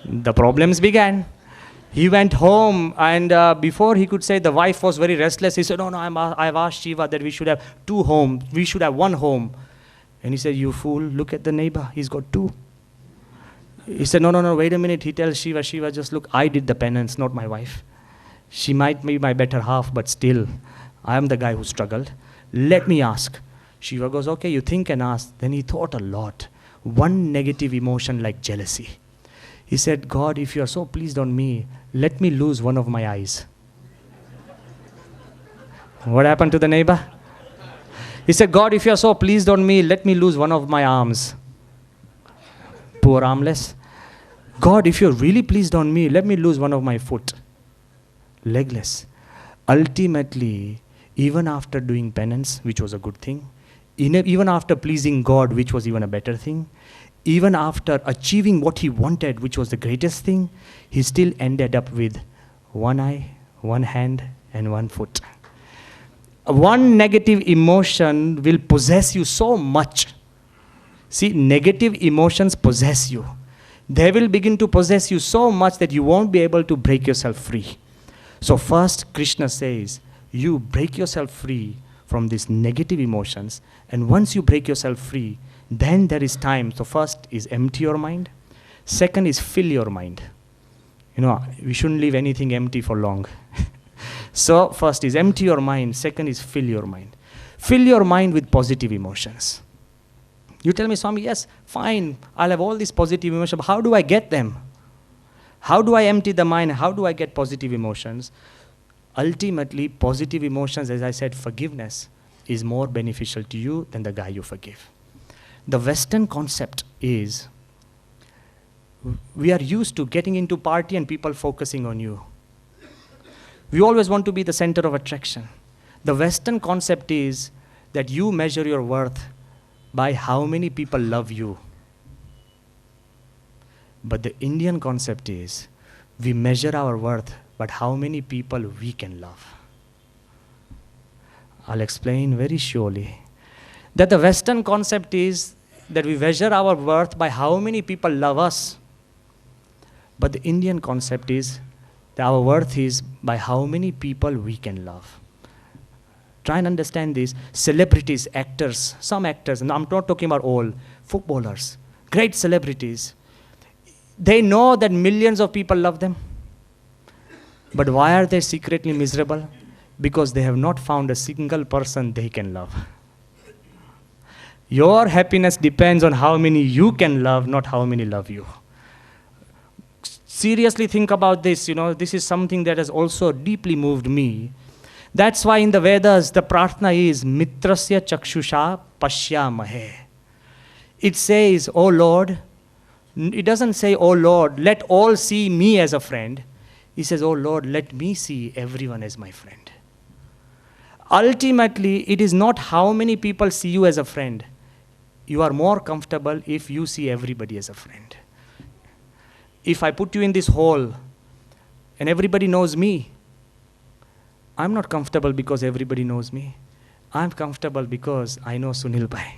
The problems began. He went home, and before he could say, the wife was very restless. He said, no, I've asked Shiva that we should have 2 homes. We should have 1 home. And he said, you fool, look at the neighbor. He's got 2. He said, no, wait a minute. He tells Shiva, just look, I did the penance, not my wife. She might be my better half, but still, I am the guy who struggled. Let me ask. Shiva goes, okay, you think and ask. Then he thought a lot. One negative emotion like jealousy. He said, God, if you are so pleased on me, let me lose one of my eyes. What happened to the neighbor? He said, God, if you are so pleased on me, let me lose one of my arms. Poor armless. God, if you're really pleased on me, let me lose one of my foot. Legless. Ultimately, even after doing penance, which was a good thing, even after pleasing God, which was even a better thing, even after achieving what he wanted, which was the greatest thing, he still ended up with 1 eye, 1 hand, and 1 foot. One negative emotion will possess you so much. See, negative emotions possess you. They will begin to possess you so much that you won't be able to break yourself free. So first, Krishna says, you break yourself free from these negative emotions, and once you break yourself free, then there is time. So first is empty your mind. Second is fill your mind. We shouldn't leave anything empty for long. So first is empty your mind. Second is fill your mind. Fill your mind with positive emotions. You tell me, Swami, yes, fine, I'll have all these positive emotions, but how do I get them? How do I empty the mind? How do I get positive emotions? Ultimately, positive emotions, as I said, forgiveness is more beneficial to you than the guy you forgive. The Western concept is, we are used to getting into party and people focusing on you. We always want to be the center of attraction. The Western concept is that you measure your worth by how many people love you. But the Indian concept is, we measure our worth by how many people we can love. I'll explain very surely. That the Western concept is that we measure our worth by how many people love us. But the Indian concept is that our worth is by how many people we can love. Try and understand this. Celebrities, actors, some actors, and I'm not talking about all, footballers, great celebrities, they know that millions of people love them. But why are they secretly miserable? Because they have not found a single person they can love. Your happiness depends on how many you can love, not how many love you. Seriously think about this. This is something that has also deeply moved me. That's why in the Vedas, the prarthana is mitrasya chakshusha pashyamahe. It says, oh Lord, it doesn't say, oh Lord, let all see me as a friend. He says, oh Lord, let me see everyone as my friend. Ultimately, it is not how many people see you as a friend. You are more comfortable if you see everybody as a friend. If I put you in this hall and everybody knows me, I'm not comfortable because everybody knows me. I'm comfortable because I know Sunil Bhai.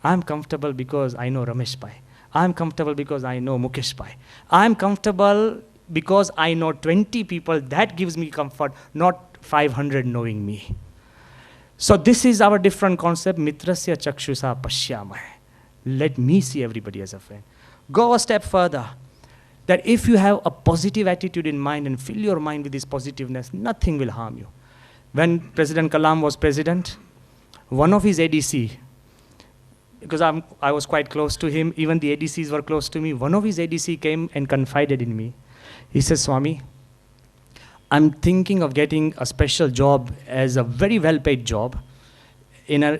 I'm comfortable because I know Ramesh Bhai. I'm comfortable because I know Mukesh Bhai. I'm comfortable because I know 20 people. That gives me comfort, not 500 knowing me. So this is our different concept, mitrasya chakshusa pashyamahe. Let me see everybody as a friend. Go a step further. That if you have a positive attitude in mind and fill your mind with this positiveness, nothing will harm you. When President Kalam was president, one of his ADC, because I was quite close to him, even the ADCs were close to me, one of his ADC came and confided in me. He says, Swami, I'm thinking of getting a special job as a very well-paid job in a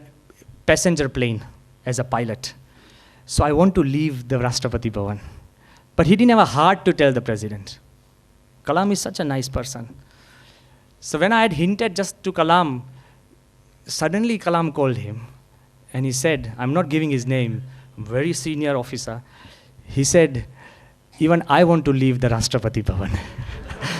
passenger plane as a pilot. So I want to leave the Rashtrapati Bhavan. But he didn't have a heart to tell the president. Kalam is such a nice person. So when I had hinted just to Kalam, suddenly Kalam called him. And he said, I'm not giving his name, very senior officer. He said, even I want to leave the Rashtrapati Bhavan.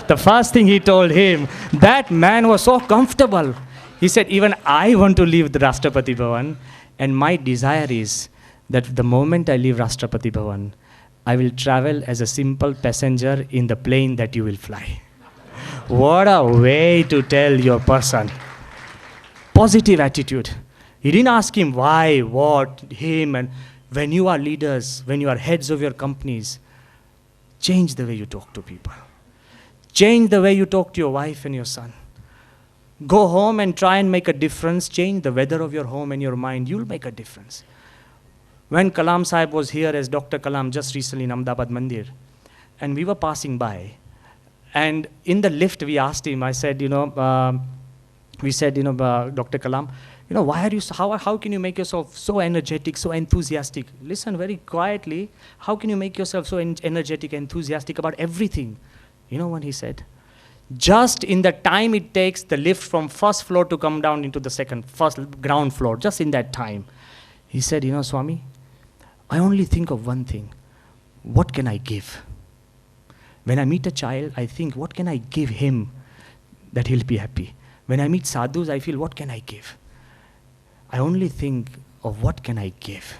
The first thing he told him, that man was so comfortable. He said, even I want to leave the Rashtrapati Bhavan. And my desire is that the moment I leave Rashtrapati Bhavan, I will travel as a simple passenger in the plane that you will fly. What a way to tell your person. Positive attitude. He didn't ask him why, what, him, and when you are leaders, when you are heads of your companies, change the way you talk to people. Change the way you talk to your wife and your son. Go home and try and make a difference. Change the weather of your home and your mind. You'll make a difference. When Kalam Sahib was here as Dr. Kalam just recently in Ahmedabad Mandir, and we were passing by, and in the lift we asked him, I said, we said, Dr. Kalam, why are you, how can you make yourself so energetic, so enthusiastic? Listen very quietly. How can you make yourself so energetic, enthusiastic about everything? You know what he said? Just in the time it takes the lift from first floor to come down into the first ground floor, just in that time. He said, Swami, I only think of one thing. What can I give? When I meet a child, I think, what can I give him that he'll be happy? When I meet sadhus, I feel, what can I give? I only think of what can I give.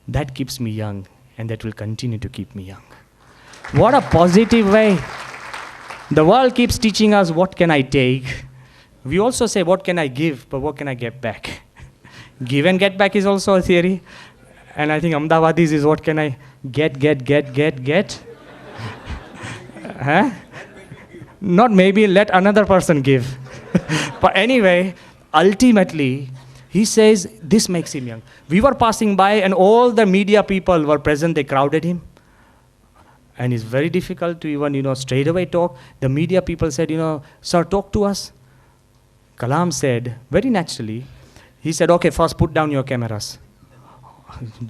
That keeps me young, and that will continue to keep me young. What a positive way. The world keeps teaching us, what can I take? We also say, what can I give, but what can I get back? Give and get back is also a theory. And I think Ahmedabadis is, what can I get? Huh? Not maybe, let another person give. But anyway, ultimately, he says, this makes him young. We were passing by and all the media people were present, they crowded him. And it's very difficult to even, straight away talk. The media people said, sir, talk to us. Kalam said, very naturally, he said, okay, first put down your cameras.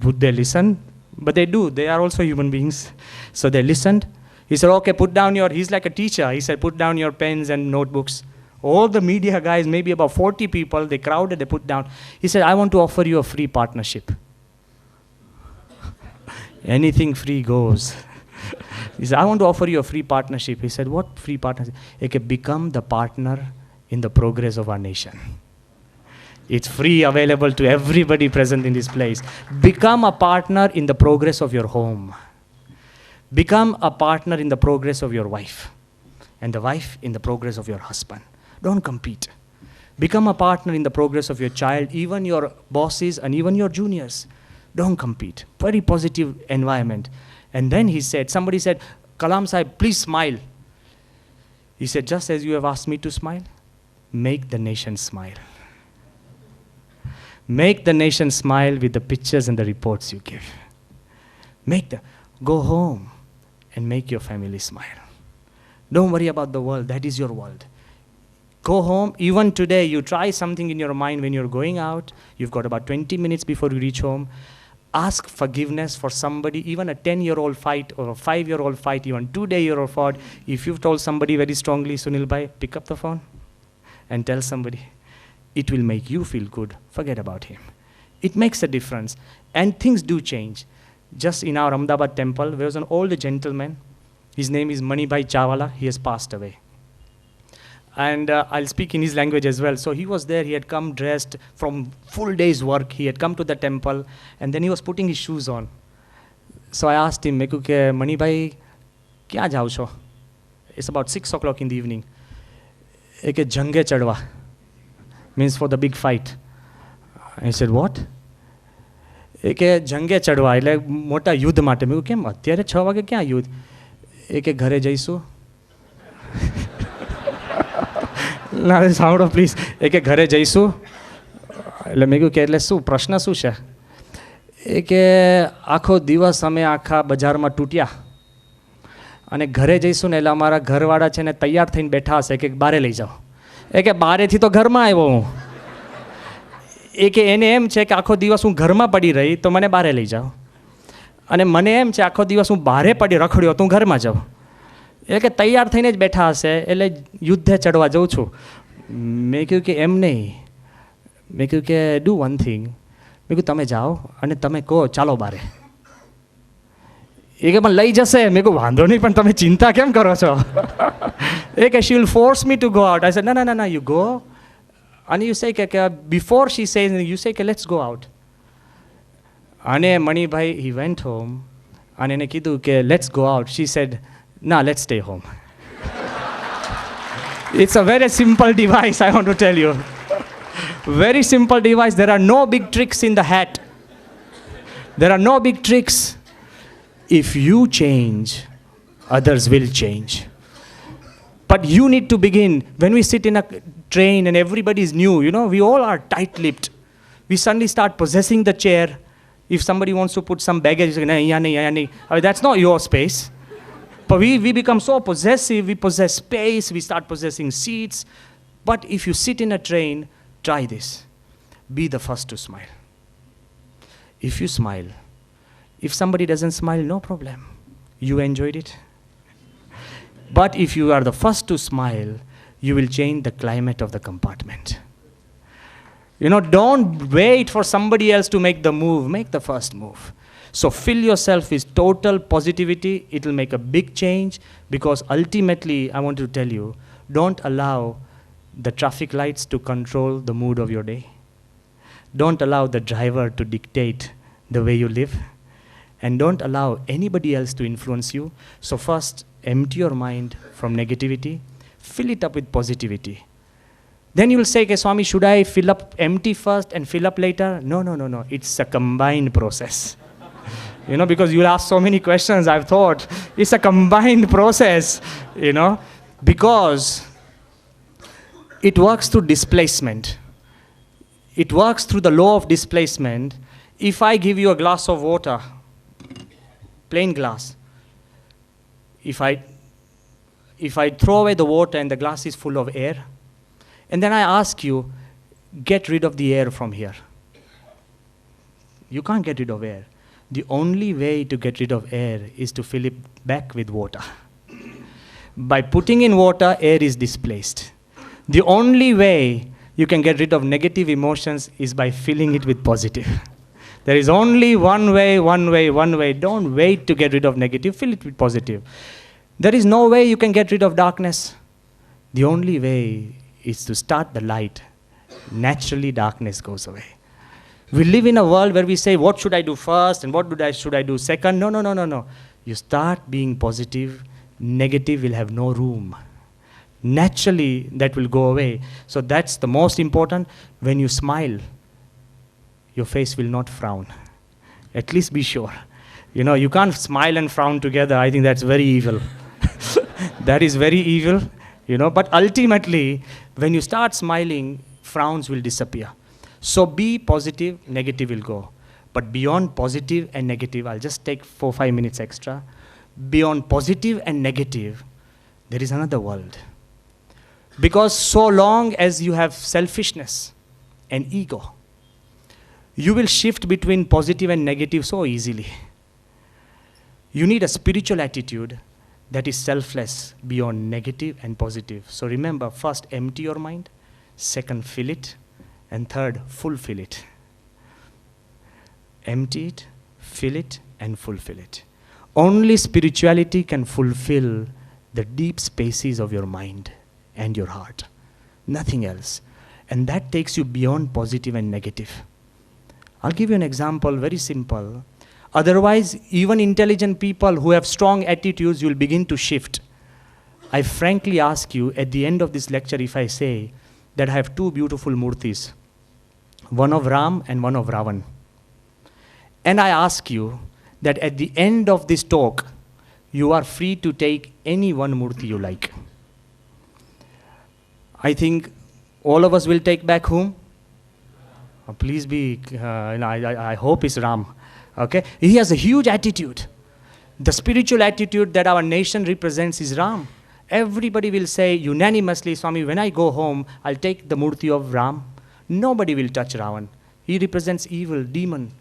Would they listen? But they do, they are also human beings. So they listened. He said, okay, he's like a teacher. He said, put down your pens and notebooks. All the media guys, maybe about 40 people, they crowded, they put down. He said, I want to offer you a free partnership. Anything free goes. He said, I want to offer you a free partnership. He said, what free partnership? You can become the partner in the progress of our nation. It's free, available to everybody present in this place. Become a partner in the progress of your home. Become a partner in the progress of your wife. And the wife in the progress of your husband. Don't compete. Become a partner in the progress of your child, even your bosses and even your juniors. Don't compete. Very positive environment. And then he said, somebody said, Kalam Sahib, please smile. He said, just as you have asked me to smile, make the nation smile. Make the nation smile with the pictures and the reports you give. Go home and make your family smile. Don't worry about the world, that is your world. Go home, even today, you try something in your mind when you're going out, you've got about 20 minutes before you reach home, ask forgiveness for somebody, even a 10-year-old fight or a 5-year-old fight, even 2-day-year-old fight. If you've told somebody very strongly, Sunil bhai, pick up the phone and tell somebody. It will make you feel good. Forget about him. It makes a difference. And things do change. Just in our Ahmedabad temple, there was an old gentleman. His name is Manibhai Chawala. He has passed away. And I'll speak in his language as well. So he was there, he had come dressed from full day's work. He had come to the temple, and then he was putting his shoes on. So I asked him, Mani bhai, kya jao cho? It's about 6 o'clock in the evening. Eke jange chadwa, means for the big fight. I said, what? Eke jange chadwa, એટલે મોટા યુદ્ધ માટે. મેં કેમ અત્યારે 6 વાગે ક્યાં યુદ્ધ? એકે ઘરે જઈશું. ના સાંભળો પ્લીઝ. એ કે ઘરે જઈશું એટલે મેં કહ્યું કે એટલે શું પ્રશ્ન શું છે? એ કે આખો દિવસ અમે આખા બજારમાં તૂટ્યા અને ઘરે જઈશું ને એટલે અમારા ઘરવાળા છે ને તૈયાર થઈને બેઠા હશે કે બારે લઈ જાઓ. એ કે બારેથી તો ઘરમાં આવ્યો હું. એ કે એને એમ છે કે આખો દિવસ હું ઘરમાં પડી રહી તો મને બારે લઈ જાઓ, અને મને એમ છે આખો દિવસ હું બારે પડી રખડ્યો તો હું ઘરમાં જાઉં. એ કે તૈયાર થઈને જ બેઠા હશે એટલે યુદ્ધે ચડવા જાઉં છું. મેં કહ્યું કે એમ નહીં. મેં કહ્યું કે ડુ વન થિંગ. મેં કહ્યું તમે જાઓ અને તમે કહો ચાલો બારે. એ કે પણ લઈ જશે. મેં કહ્યું વાંધો નહીં પણ તમે ચિંતા કેમ કરો છો? એ કે she will force me to go out. I said no, you go. And you say કે before she says, you say કે let's go out. અને મણિભાઈ he went home અને એને કીધું કે let's go out. She said, nah, let's stay home. It's a very simple device, I want to tell you. Very simple device. There are no big tricks in the hat. There are no big tricks. If you change, others will change. But you need to begin. When we sit in a train and everybody is new, we all are tight-lipped. We suddenly start possessing the chair. If somebody wants to put some baggage, that's not your space. But we become so possessive, we possess space, we start possessing seats. But if you sit in a train, try this. Be the first to smile. If you smile, if somebody doesn't smile, no problem. You enjoyed it. But if you are the first to smile, you will change the climate of the compartment. Don't wait for somebody else to make the move. Make the first move. So fill yourself with total positivity. It will make a big change, because ultimately, I want to tell you, don't allow the traffic lights to control the mood of your day. Don't allow the driver to dictate the way you live. And don't allow anybody else to influence you. So first, empty your mind from negativity. Fill it up with positivity. Then you will say, okay, Swami, should I fill up empty first and fill up later? No. It's a combined process. Because you'll ask so many questions, I've thought. It's a combined process, because it works through displacement. It works through the law of displacement. If I give you a glass of water, plain glass, if I throw away the water and the glass is full of air, and then I ask you, get rid of the air from here. You can't get rid of air. The only way to get rid of air is to fill it back with water. By putting in water, air is displaced. The only way you can get rid of negative emotions is by filling it with positive. There is only one way. Don't wait to get rid of negative. Fill it with positive. There is no way you can get rid of darkness. The only way is to start the light. Naturally, darkness goes away. We live in a world where we say, what should I do first and what should I do second? No. You start being positive. Negative will have no room. Naturally, that will go away. So that's the most important. When you smile, your face will not frown. At least be sure. You can't smile and frown together. I think that's very evil. That is very evil. But ultimately, when you start smiling, frowns will disappear. So be positive, negative will go. But beyond positive and negative, I'll just take 4-5 minutes extra. Beyond positive and negative, there is another world. Because so long as you have selfishness and ego, you will shift between positive and negative so easily. You need a spiritual attitude that is selfless beyond negative and positive. So remember, first, empty your mind. Second, fill it. And third, fulfill it. Empty it, fill it, and fulfill it. Only spirituality can fulfill the deep spaces of your mind and your heart. Nothing else. And that takes you beyond positive and negative. I'll give you an example, very simple. Otherwise, even intelligent people who have strong attitudes, you'll begin to shift. I frankly ask you, at the end of this lecture, if I say that I have two beautiful murtis, one of Ram and one of Ravan, and I ask you that at the end of this talk, you are free to take any one murti you like. I think all of us will take back whom? Please be, I hope it's Ram. Okay? He has a huge attitude. The spiritual attitude that our nation represents is Ram. Everybody will say unanimously, Swami, when I go home, I'll take the murti of Ram. Nobody will touch Ravan. He represents evil, demon,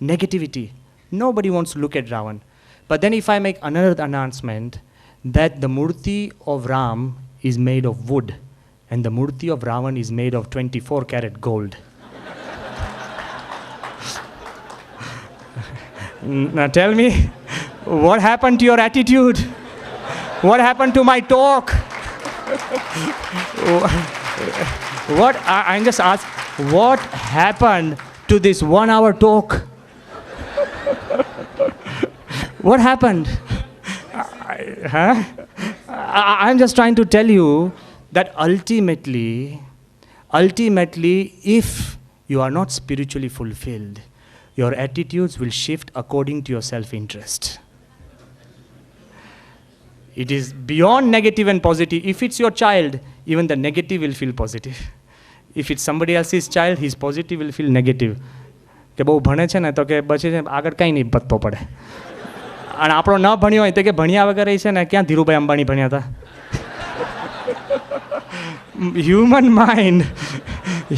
negativity. Nobody wants to look at Ravan. But then if I make another announcement that the murti of Ram is made of wood and the murti of Ravan is made of 24-karat gold. Now tell me, what happened to your attitude? What happened to my talk? I'm just asking, what happened to this 1 hour talk? What happened? I'm just trying to tell you that ultimately, if you are not spiritually fulfilled, your attitudes will shift according to your self-interest. It is beyond negative and positive. If it's your child, even the negative will feel positive. If it's somebody else's child, his positive will feel negative. કે બહુ ભણે છે ને તો કે પછી આગળ કંઈ નહીં પત્તો પડે અને આપણો ન ભણ્યો હોય તો કે ભણ્યા વગર એ છે ને ક્યાં ધીરુભાઈ અંબાણી ભણ્યા હતા.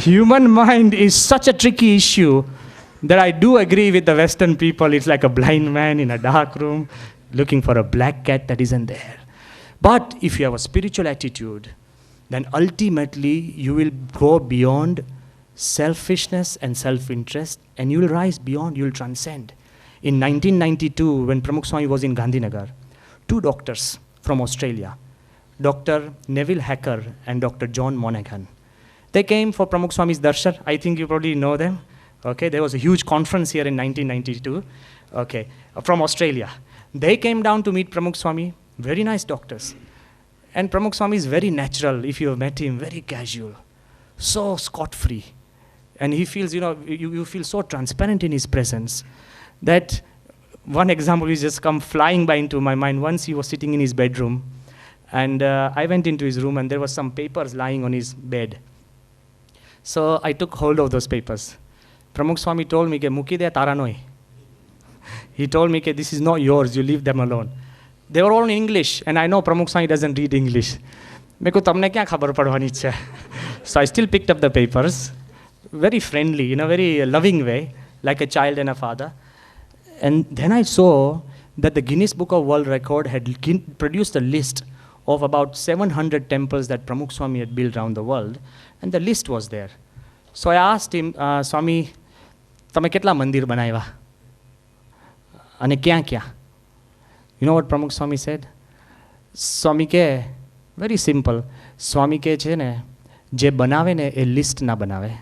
Human mind is such a tricky issue that I do agree with the Western people. It's like a blind man in a dark room looking for a black cat that isn't there. But if you have a spiritual attitude, then ultimately you will go beyond selfishness and self-interest, and you will rise beyond, you will transcend. In 1992, when Pramukh Swami was in Gandhinagar, two doctors from Australia, Dr. Neville Hacker and Dr. John Monaghan, they came for Pramukh Swami's darshan. I think you probably know them. Okay, there was a huge conference here in 1992, okay, from Australia. They came down to meet Pramukh Swami, very nice doctors. And Pramukh Swami is very natural, if you have met him, very casual, so scot-free. And he feels, you feel so transparent in his presence that one example is just come flying by into my mind. Once he was sitting in his bedroom, and I went into his room, and there was some papers lying on his bed. So I took hold of those papers. Pramukh Swami told me, Muki de taranoi. He told me, this is not yours, you leave them alone. They were all in English, and I know Pramukh Swami doesn't read English. So I still picked up the papers, very friendly, in a very loving way, like a child and a father. And then I saw that the Guinness Book of World Record had produced a list of about 700 temples that Pramukh Swami had built around the world, and the list was there. So I asked him, Swami, તમે કેટલા મંદિર બનાવ્યા અને ક્યાં ક્યાં? You know what Pramukh Swami said? Swami કે, very simple, Swami કે છે ને, જે બનાવે ને એ લિસ્ટ ના બનાવે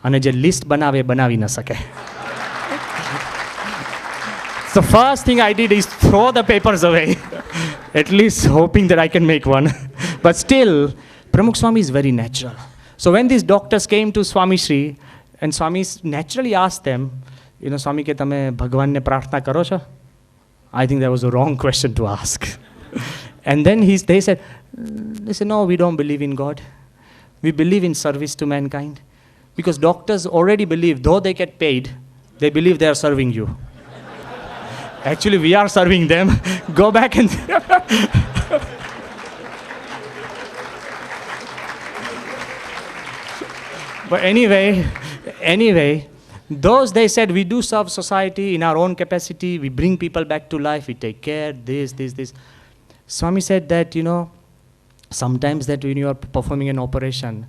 અને જે લિસ્ટ બનાવે બનાવી ન શકે. The first thing I did is throw the papers away, at least hoping that I can make one. But still, Pramukh Swami is very natural. So when these doctors came to Swami Shri, and Swami naturally asked them, Swami કે તમે ભગવાનને પ્રાર્થના કરો છો? I think that was a wrong question to ask. And then they said, no, we don't believe in God. We believe in service to mankind. Because doctors already believe, though they get paid, they believe they are serving you. Actually, we are serving them. Go back and... But anyway, those they said, we do serve society in our own capacity, we bring people back to life, we take care, this. Swami said that, sometimes that when you are performing an operation,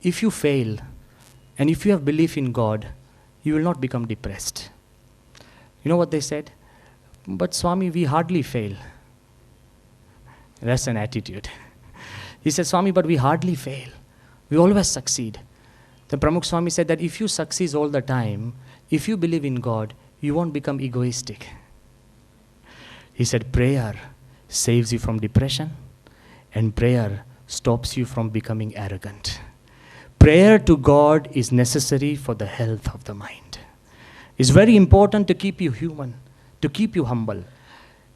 if you fail, and if you have belief in God, you will not become depressed. You know what they said? But Swami, we hardly fail. That's an attitude. He said, Swami, but we hardly fail. We always succeed. Then Pramukh Swami said that if you succeed all the time, if you believe in God, you won't become egoistic. He said, prayer saves you from depression, and prayer stops you from becoming arrogant. Prayer to God is necessary for the health of the mind. It's very important to keep you human, to keep you humble.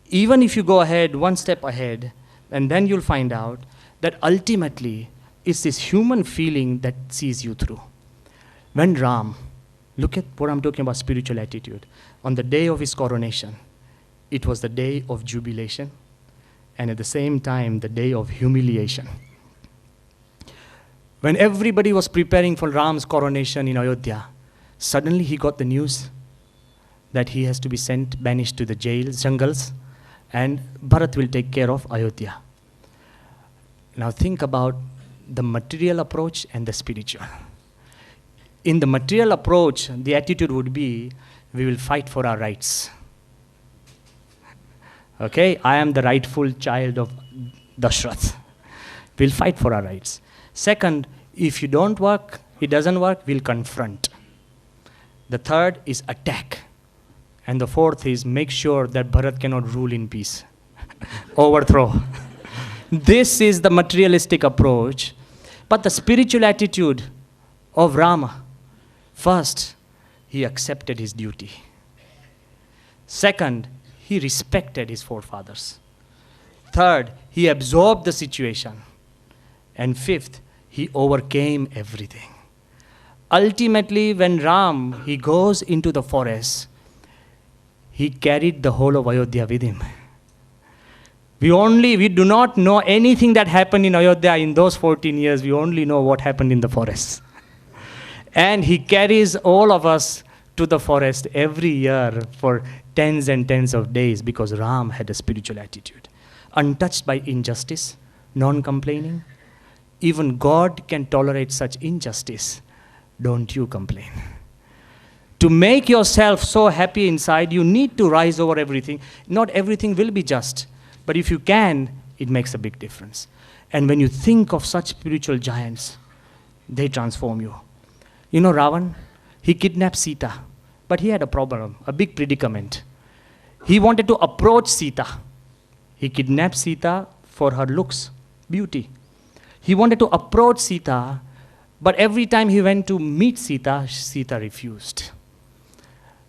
Even if you go ahead, one step ahead, and then you'll find out that ultimately it's this human feeling that sees you through. When Ram, look at what I'm talking about, spiritual attitude. On the day of his coronation, it was the day of jubilation, and at the same time, the day of humiliation. When everybody was preparing for Ram's coronation in Ayodhya, suddenly he got the news that he has to be banished to the jails, jungles, and Bharat will take care of Ayodhya. Now think about the material approach and the spiritual. In the material approach, the attitude would be, we will fight for our rights. Okay, I am the rightful child of Dashrath. We'll fight for our rights. Second, if you don't work, it doesn't work, we'll confront. The third is attack. And the fourth is make sure that Bharat cannot rule in peace. Overthrow. This is the materialistic approach. But the spiritual attitude of Rama, first, he accepted his duty. Second, he respected his forefathers. Third, he absorbed the situation. And fifth, he overcame everything. Ultimately, when Ram, he goes into the forest, he carried the whole of Ayodhya with him. We do not know anything that happened in Ayodhya in those 14 years. We only know what happened in the forest. And he carries all of us to the forest every year for tens and tens of days because Ram had a spiritual attitude. Untouched by injustice, non-complaining. Even God can tolerate such injustice. Don't you complain. To make yourself so happy inside, you need to rise over everything. Not everything will be just. But if you can, it makes a big difference. And when you think of such spiritual giants, they transform you. You know Ravan? He kidnapped Sita. But he had a problem, a big predicament. He wanted to approach Sita. He kidnapped Sita for her looks, beauty. He wanted to approach Sita, but every time he went to meet Sita, Sita refused.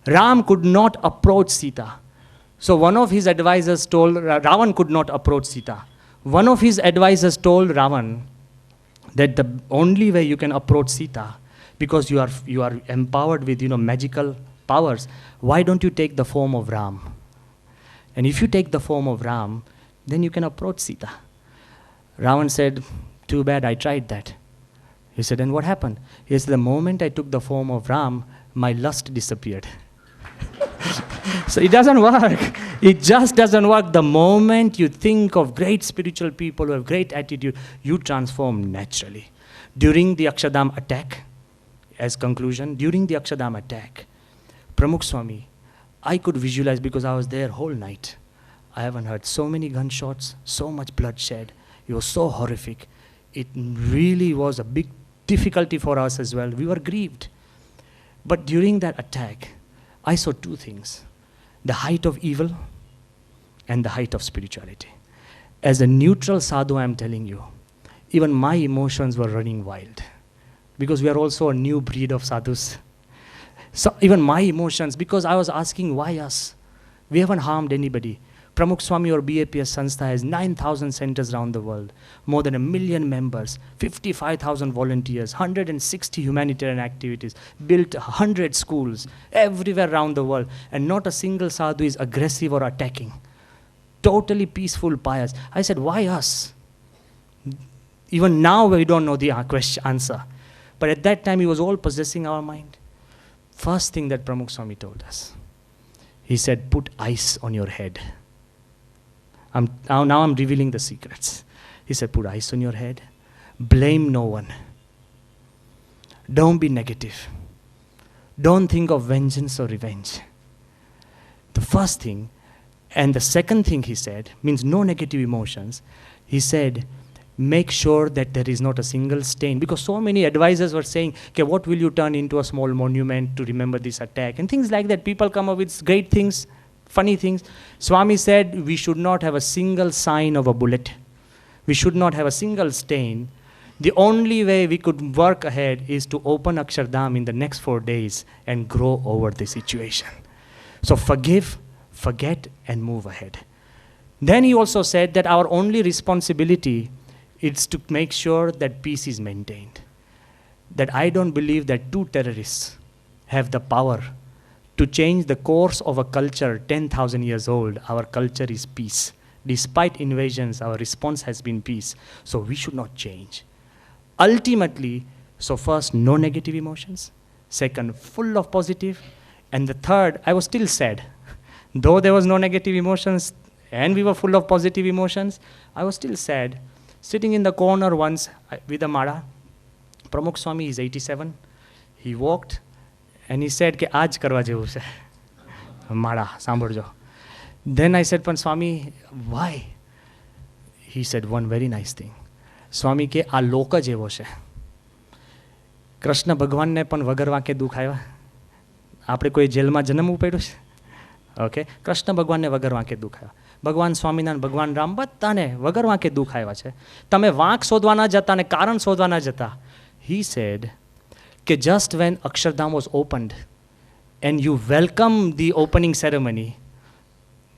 Ram could not approach Sita. So one of his advisors told, Ravan could not approach Sita. One of his advisors told Ravan that the only way you can approach Sita, because you are empowered with magical powers, why don't you take the form of Ram? And if you take the form of Ram, then you can approach Sita. Ravan said, too bad, I tried that. He said, and what happened? He said, the moment I took the form of Ram, my lust disappeared. So it doesn't work. It just doesn't work. The moment you think of great spiritual people who have great attitude, you transform naturally. During the Akshardham attack, as conclusion, during the Akshardham attack, Pramukh Swami, I could visualize because I was there whole night. I haven't heard so many gunshots, so much bloodshed. It was so horrific. It really was a big difficulty for us as well. We were grieved. But during that attack, I saw two things. The height of evil and the height of spirituality. As a neutral sadhu, I'm telling you, even my emotions were running wild. Because we are also a new breed of sadhus. So even my emotions, because I was asking, why us? We haven't harmed anybody. Pramukh Swami or BAPS Sanstha has 9,000 centers around the world, more than 1 million members, 55,000 volunteers, 160 humanitarian activities, built 100 schools everywhere around the world, and not a single sadhu is aggressive or attacking. Totally peaceful, pious. I said, why us? Even now we don't know the answer. But at that time, it was all possessing our mind. First thing that Pramukh Swami told us, he said, put ice on your head. Now I'm revealing the secrets. He said, put ice on your head. Blame no one. Don't be negative. Don't think of vengeance or revenge. The first thing, and the second thing he said, means no negative emotions. He said, make sure that there is not a single stain. Because so many advisors were saying, okay, what will you turn into a small monument to remember this attack? And things like that. People come up with great things, funny things. Swami said, we should not have a single sign of a bullet. We should not have a single stain. The only way we could work ahead is to open Akshardham in the next 4 days and grow over the situation. So forgive, forget, and move ahead. Then he also said that our only responsibility is to make sure that peace is maintained. That I don't believe that 2 terrorists have the power to change the course of a culture 10,000 years old. Our culture is peace. Despite invasions, our response has been peace. So we should not change. Ultimately, so first, no negative emotions. Second, full of positive. And the third, I was still sad. Though there was no negative emotions and we were full of positive emotions, I was still sad. Sitting in the corner once with a Mara, Pramukh Swami is 87. He walked and he said, "Ke aaj karwa jevu se." Mara, sambhorjo. Then I said, "Pan Swami, why?" He said one very nice thing. Swami ke આ લોક જ એવો છે. કૃષ્ણ ભગવાનને પણ વગર વાંકે દુઃખ આવ્યા. આપણે કોઈ જેલમાં જન્મવું પડ્યું છે? ઓકે, કૃષ્ણ ભગવાનને વગર વાંકે દુઃખ આવ્યા, ભગવાન સ્વામિનારાયણ, ભગવાન રામ બધાને વગર વાંકે દુઃખ આવ્યા છે. તમે વાંક શોધવા ના જતા ને કારણ શોધવા ના જતા. He said કે just when Akshardham was opened and you welcome the opening ceremony,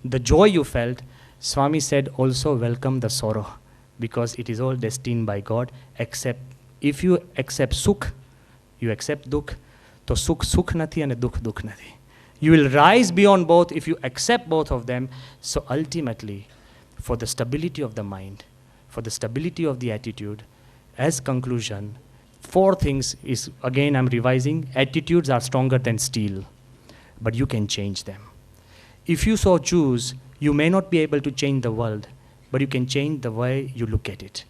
the joy you felt, Swami said also welcome the sorrow, because it is all destined by God. Except if you accept sukh, you accept dukh, to sukh sukh nathi and dukh dukh nathi. You will rise beyond both if you accept both of them. So ultimately, for the stability of the mind, for the stability of the attitude, as conclusion, 4 things is, again I'm revising, attitudes are stronger than steel, but you can change them. If you so choose, you may not be able to change the world, but you can change the way you look at it.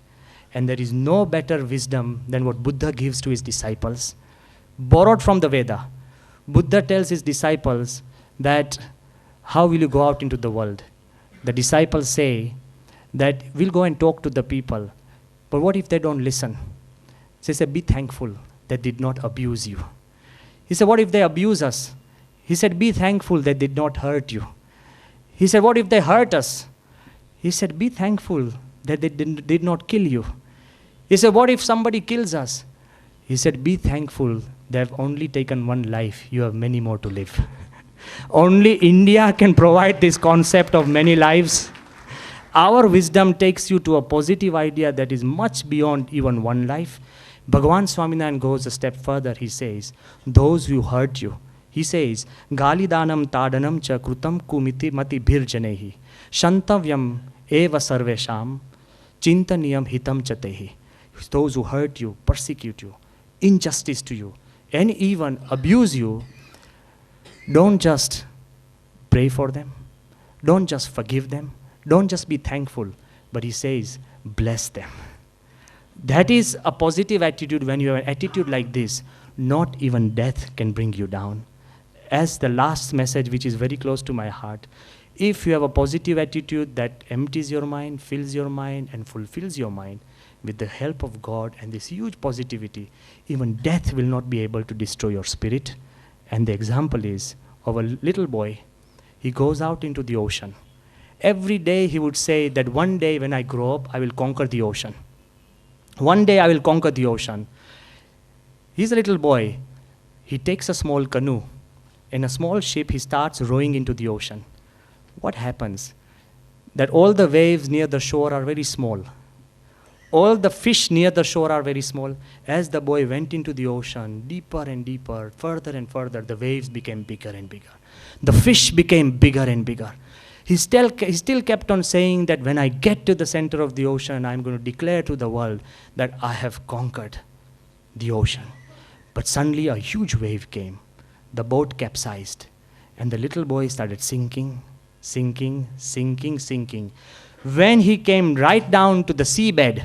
And there is no better wisdom than what Buddha gives to his disciples, borrowed from the Veda. Buddha tells his disciples that, how will you go out into the world? The disciples say that we'll go and talk to the people, but what if they don't listen? So he said, be thankful they did not abuse you. He said, what if they abuse us? He said, be thankful they did not hurt you. He said, what if they hurt us? He said, be thankful that they did not kill you. He said, what if somebody kills us? He said, be thankful they have only taken one life. You have many more to live. Only India can provide this concept of many lives. Our wisdom takes you to a positive idea that is much beyond even one life. Bhagavan Swaminarayan goes a step further. He says, those who hurt you, he says, Galidanam tadanam cha krutam kumiti mati bhirjanehi, shantavyam eva sarvesham, chintaniyam hitam chatehi. Those who hurt you, persecute you, injustice to you, and even abuse you, don't just pray for them, don't just forgive them, don't just be thankful, but he says, bless them. That is a positive attitude. When you have an attitude like this, not even death can bring you down. As the last message, which is very close to my heart, if you have a positive attitude that empties your mind, fills your mind, and fulfills your mind, with the help of God and this huge positivity, even death will not be able to destroy your spirit. And the example is of a little boy. He goes out into the ocean. Every day he would say that one day when I grow up, I will conquer the ocean. One day I will conquer the ocean. He's a little boy. He takes a small canoe. In a small ship, he starts rowing into the ocean. What happens? That all the waves near the shore are very small. All the fish near the shore are very small. As the boy went into the ocean, deeper and deeper, further and further, the waves became bigger and bigger. The fish became bigger and bigger. He still kept on saying that when I get to the center of the ocean, I'm going to declare to the world that I have conquered the ocean. But suddenly a huge wave came. The boat capsized, and the little boy started sinking, sinking, sinking, sinking. When he came right down to the seabed,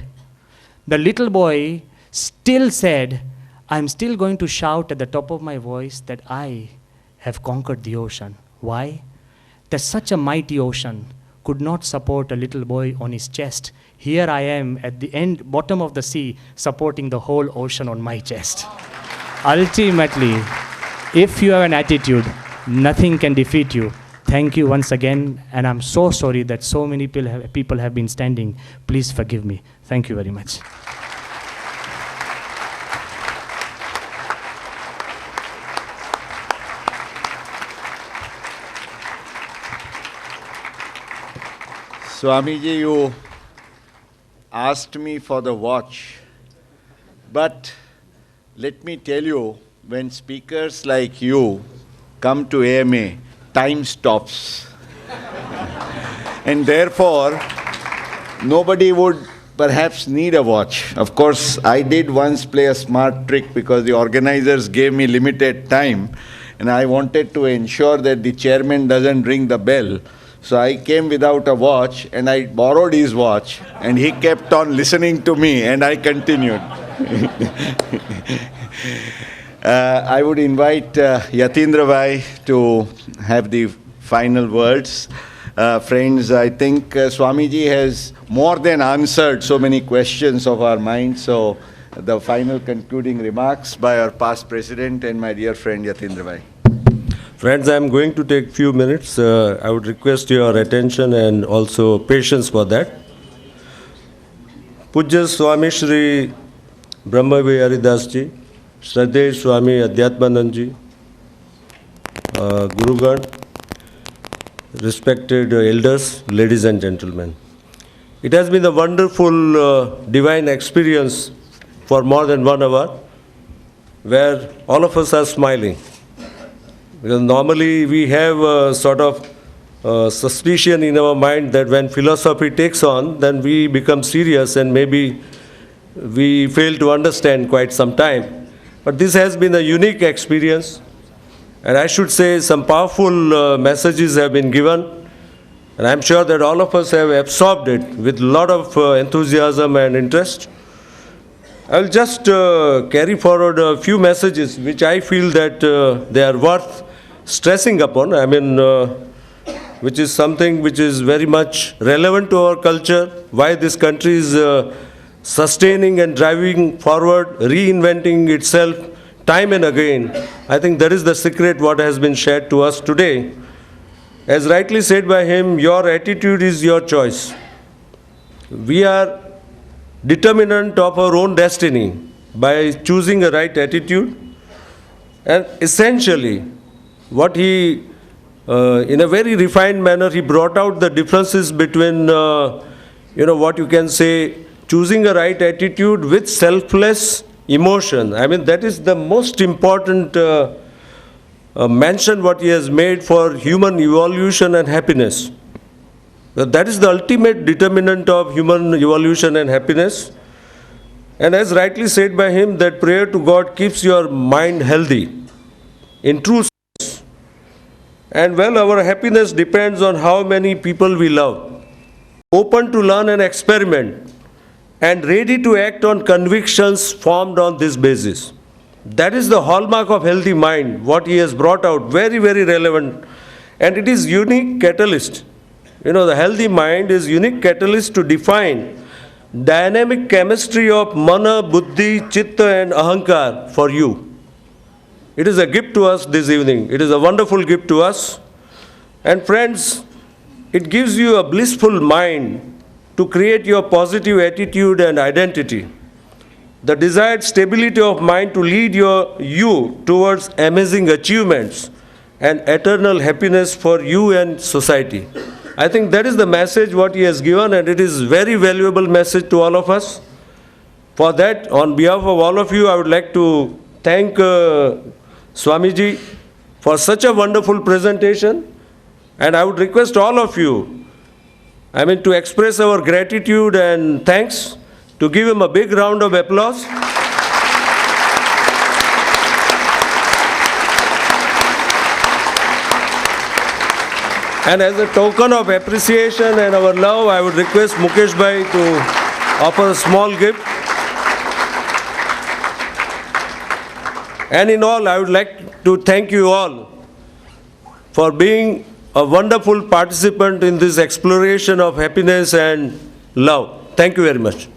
the little boy still said, I'm still going to shout at the top of my voice that I have conquered the ocean. Why? That such a mighty ocean could not support a little boy on his chest. Here I am at the bottom of the sea, supporting the whole ocean on my chest. Ultimately, if you have an attitude, nothing can defeat you. Thank you once again, and I'm so sorry that so many people have been standing. Please forgive me. Thank you very much. Swamiji, you asked me for the watch, but let me tell you, when speakers like you come to AMA, time stops. And therefore, nobody would perhaps need a watch. Of course, I did once play a smart trick because the organizers gave me limited time, and I wanted to ensure that the chairman doesn't ring the bell. So I came without a watch, and I borrowed his watch, and he kept on listening to me, and I continued. I would invite Yatindra Bhai to have the final words. Friends, I think Swamiji has more than answered so many questions of our minds. So the final concluding remarks by our past president and my dear friend Yatindra Bhai. Friends, I am going to take few minutes. I would request your attention and also patience for that. Pujya Swami Shri Brahmavi Haridas Ji, Shraddheya Swami Adhyatmanand Ji, Gurugan, respected elders, ladies and gentlemen. It has been a wonderful divine experience for more than 1 hour, where all of us are smiling. Because normally we have a sort of suspicion in our mind that when philosophy takes on, then we become serious and maybe we fail to understand quite some time. But this has been a unique experience, and I should say some powerful messages have been given, and I'm sure that all of us have absorbed it with a lot of enthusiasm and interest. I'll just carry forward a few messages which I feel that they are worth stressing upon. I mean, which is something which is very much relevant to our culture, why this country is sustaining and driving forward, reinventing itself time and again. I think that is the secret what has been shared to us today. As rightly said by him, your attitude is your choice. We are determinant of our own destiny by choosing a right attitude. And essentially, what he, in a very refined manner, he brought out the differences between, what you can say, choosing a right attitude with selfless emotion. I mean, that is the most important mention what he has made for human evolution and happiness. That is the ultimate determinant of human evolution and happiness. And as rightly said by him, that prayer to God keeps your mind healthy in true sense. And well, our happiness depends on how many people we love, open to learn and experiment, and ready to act on convictions formed on this basis. That is the hallmark of healthy mind, what he has brought out, very, very relevant. And it is unique catalyst. The healthy mind is unique catalyst to define dynamic chemistry of mana, buddhi, chitta and ahankar for you. It is a gift to us this evening. It is a wonderful gift to us. And friends, it gives you a blissful mind to create your positive attitude and identity. The desired stability of mind to lead you towards amazing achievements and eternal happiness for you and society. I think that is the message what he has given, and it is very valuable message to all of us. For that, on behalf of all of you, I would like to thank Swamiji for such a wonderful presentation, and I would request all of you, to express our gratitude and thanks, to give him a big round of applause. And as a token of appreciation and our love, I would request Mukesh Bhai to offer a small gift. And in all, I would like to thank you all for being a wonderful participant in this exploration of happiness and love. Thank you very much.